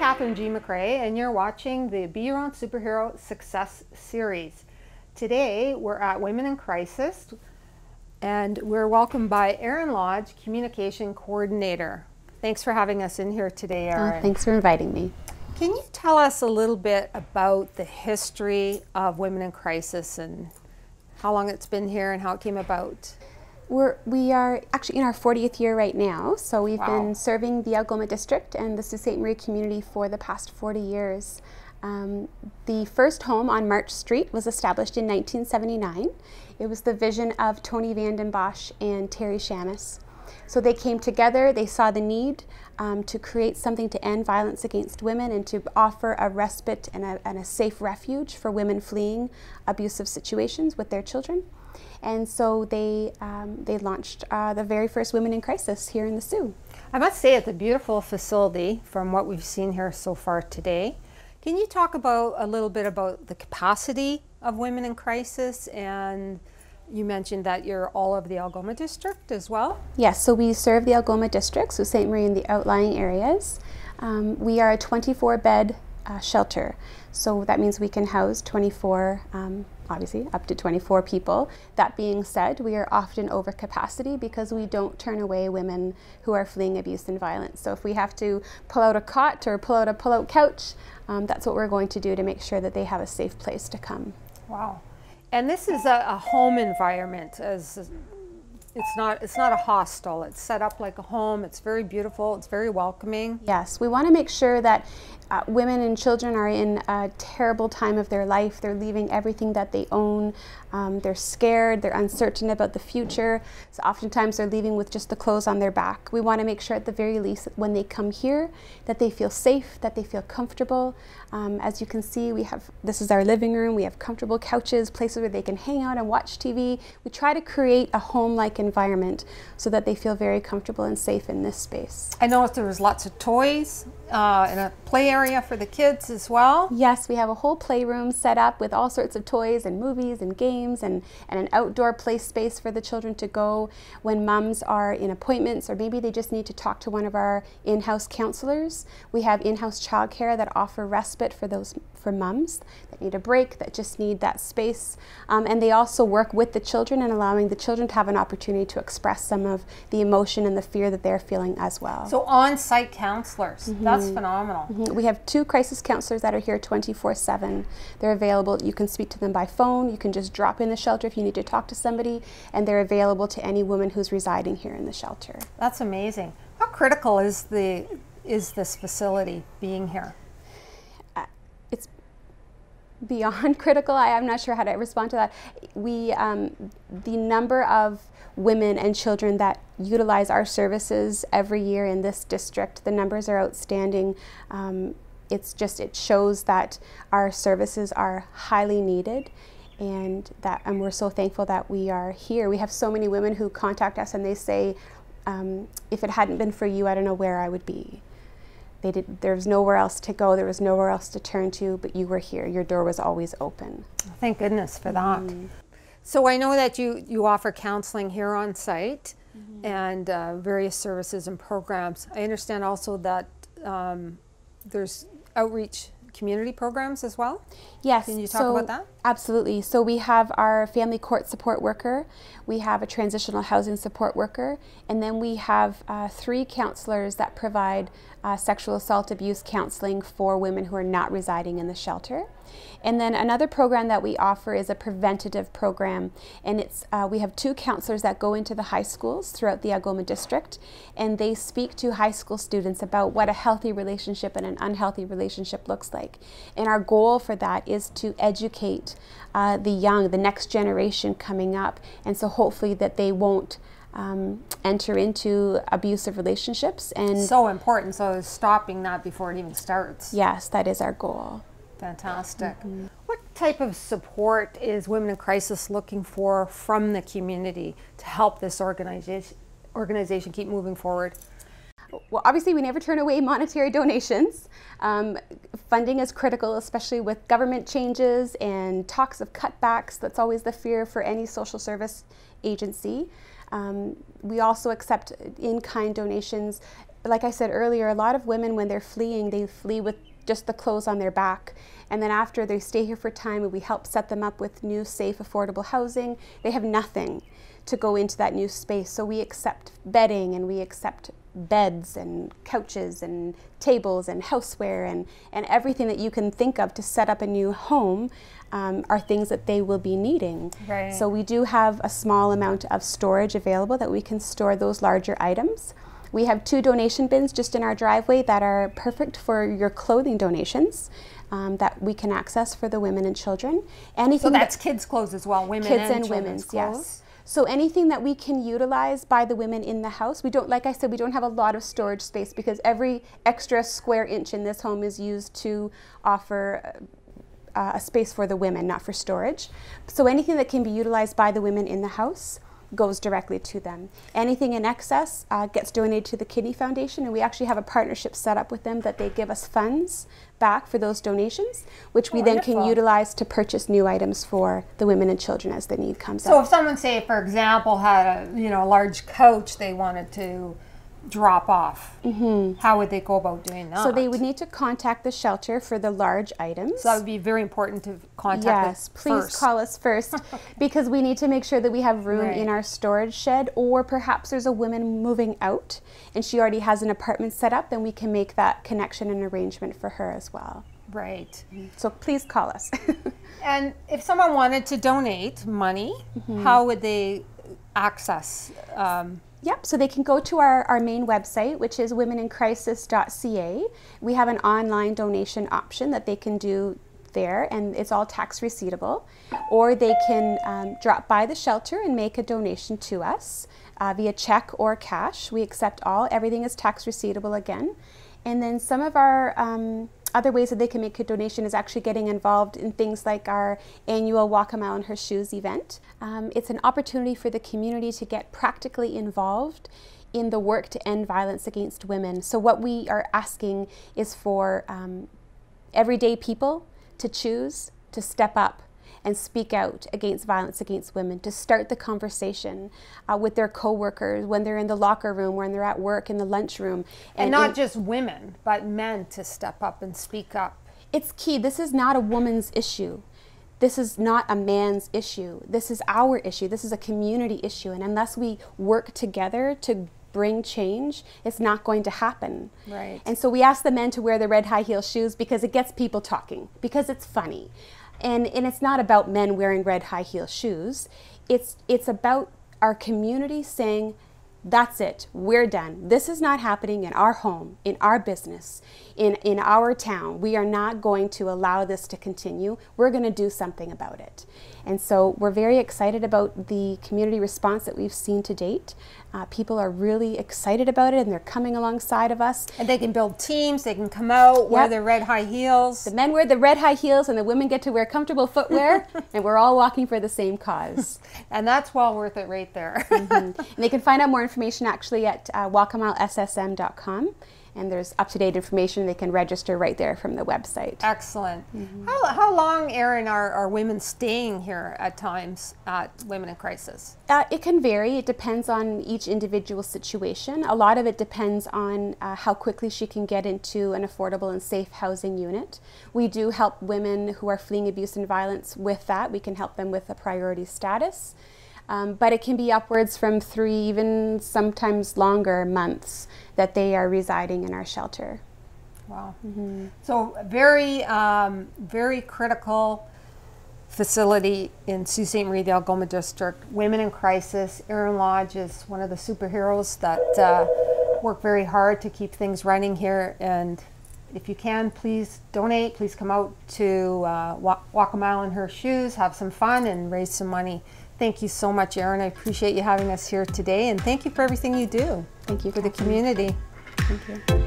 Katherine G. MacRae, and you're watching the Be Your Own Superhero Success Series. Today, we're at Women in Crisis, and we're welcomed by Erin Lodge, Communication Coordinator. Thanks for having us in here today, Erin. Thanks for inviting me. Can you tell us a little bit about the history of Women in Crisis and how long it's been here and how it came about? We are actually in our 40th year right now, so we've Wow. been serving the Algoma District and the Sault Ste. Marie community for the past 40 years. The first home on March Street was established in 1979. It was the vision of Tony Van Den Bosch and Terry Shamus. So they came together, they saw the need to create something to end violence against women and to offer a respite and a safe refuge for women fleeing abusive situations with their children. And so they launched the very first Women in Crisis here in the Sault. I must say it's a beautiful facility from what we've seen here so far today. Can you talk about a little bit about the capacity of Women in Crisis? And you mentioned that you're all of the Algoma District as well? Yes, so we serve the Algoma District, so Ste. Marie and the outlying areas. We are a 24-bed shelter, so that means we can house 24 obviously up to 24 people. That being said, we are often over capacity because we don't turn away women who are fleeing abuse and violence. So if we have to pull out a cot or pull out a pull-out couch, that's what we're going to do to make sure that they have a safe place to come. Wow. And this is a home environment. It's not a hostel. It's set up like a home. It's very beautiful. It's very welcoming. Yes, we want to make sure that women and children are in a terrible time of their life. They're leaving everything that they own. They're scared. They're uncertain about the future. So oftentimes they're leaving with just the clothes on their back. We want to make sure at the very least that when they come here that they feel safe, that they feel comfortable. As you can see, this is our living room. We have comfortable couches, places where they can hang out and watch TV. We try to create a home-like environment so that they feel very comfortable and safe in this space. I noticed there was lots of toys and a play area for the kids as well. Yes, we have a whole playroom set up with all sorts of toys and movies and games and an outdoor play space for the children to go when mums are in appointments or maybe they just need to talk to one of our in-house counselors. We have in-house childcare that offer respite for mums that need a break, that just need that space. And they also work with the children and allowing the children to have an opportunity to express some of the emotion and the fear that they're feeling as well. So on-site counselors, that's phenomenal. We have 2 crisis counselors that are here 24/7. They're available. You can speak to them by phone. You can just drop in the shelter if you need to talk to somebody, and they're available to any woman who's residing here in the shelter. That's amazing. How critical is this facility being here? It's beyond critical. I'm not sure how to respond to that. The number of women and children that utilize our services every year in this district, the numbers are outstanding. It shows that our services are highly needed, and we're so thankful that we are here. We have so many women who contact us and they say, if it hadn't been for you, I don't know where I would be. There was nowhere else to go, there was nowhere else to turn to, but you were here. Your door was always open. Thank goodness for that. So I know that you offer counseling here on site and various services and programs. I understand also that there's outreach community programs as well? Yes. Can you talk about that? Absolutely. So we have our family court support worker, we have a transitional housing support worker, and then we have 3 counselors that provide sexual assault abuse counseling for women who are not residing in the shelter. And then another program that we offer is a preventative program, and we have 2 counselors that go into the high schools throughout the Algoma District, and they speak to high school students about what a healthy relationship and an unhealthy relationship looks like. And our goal for that is to educate the next generation coming up, and so hopefully that they won't enter into abusive relationships. And so important, so stopping that before it even starts. Yes, that is our goal. Fantastic. What type of support is Women in Crisis looking for from the community to help this organization keep moving forward? Well, obviously we never turn away monetary donations. Funding is critical, especially with government changes and talks of cutbacks. That's always the fear for any social service agency. We also accept in-kind donations like I said earlier, a lot of women, when they're fleeing, they flee with just the clothes on their back. And then after they stay here for time and we help set them up with new, safe, affordable housing, they have nothing to go into that new space. So we accept bedding, and we accept beds and couches and tables and houseware and everything that you can think of to set up a new home are things that they will be needing. Right. So we do have a small amount of storage available that we can store those larger items. We have 2 donation bins just in our driveway that are perfect for your clothing donations that we can access for the women and children. Anything so that's kids' clothes as well, women kids and and women's clothes? Yes. So anything that we can utilize by the women in the house, we don't, like I said, we don't have a lot of storage space because every extra square inch in this home is used to offer a space for the women, not for storage. So anything that can be utilized by the women in the house goes directly to them. Anything in excess gets donated to the Kidney Foundation, and we actually have a partnership set up with them that they give us funds back for those donations, which we then can utilize to purchase new items for the women and children as the need comes up. So if someone, say, for example, had a large couch they wanted to drop off, how would they go about doing that? So they would need to contact the shelter for the large items. So that would be very important to contact us first. Please call us first because we need to make sure that we have room in our storage shed, or perhaps there's a woman moving out and she already has an apartment set up, then we can make that connection and arrangement for her as well. Right. So please call us. And if someone wanted to donate money, how would they access? Yep, so they can go to our main website, which is womenincrisis.ca. We have an online donation option that they can do there, and it's all tax receivable. Or they can drop by the shelter and make a donation to us via check or cash. We accept all. Everything is tax receivable again. And then some of our other ways that they can make a donation is actually getting involved in things like our annual Walk a Mile in Her Shoes event. It's an opportunity for the community to get practically involved in the work to end violence against women. So what we are asking is for everyday people to choose to step up and speak out against violence against women, to start the conversation with their co-workers when they're in the locker room, when they're at work, in the lunchroom. And not just women, but men to step up and speak up. It's key. This is not a woman's issue. This is not a man's issue. This is our issue. This is a community issue. And unless we work together to bring change, it's not going to happen. Right. And so we ask the men to wear the red high heel shoes because it gets people talking, because it's funny. And it's not about men wearing red high heel shoes. It's about our community saying, that's it, we're done. This is not happening in our home, in our business, in our town. We are not going to allow this to continue. We're going to do something about it. And so we're very excited about the community response that we've seen to date. People are really excited about it, and they're coming alongside of us. And they can build teams, they can come out, wear their red high heels. The men wear the red high heels, and the women get to wear comfortable footwear, and we're all walking for the same cause. And that's well worth it right there. And they can find out more information actually at walkamilessm.com. And there's up-to-date information. They can register right there from the website. Excellent. How long, Erin, are women staying here at times at Women in Crisis? It can vary. It depends on each individual situation. A lot of it depends on how quickly she can get into an affordable and safe housing unit. We do help women who are fleeing abuse and violence with that. We can help them with a priority status. But it can be upwards from 3, even sometimes longer months that they are residing in our shelter. Wow. So very, very critical facility in Sault Ste. Marie, the Algoma District. Women in Crisis. Erin Lodge is one of the superheroes that work very hard to keep things running here. And if you can, please donate. Please come out to walk a mile in her shoes, have some fun, and raise some money. Thank you so much, Erin. I appreciate you having us here today, and thank you for everything you do. Thank you for the community. Thank you.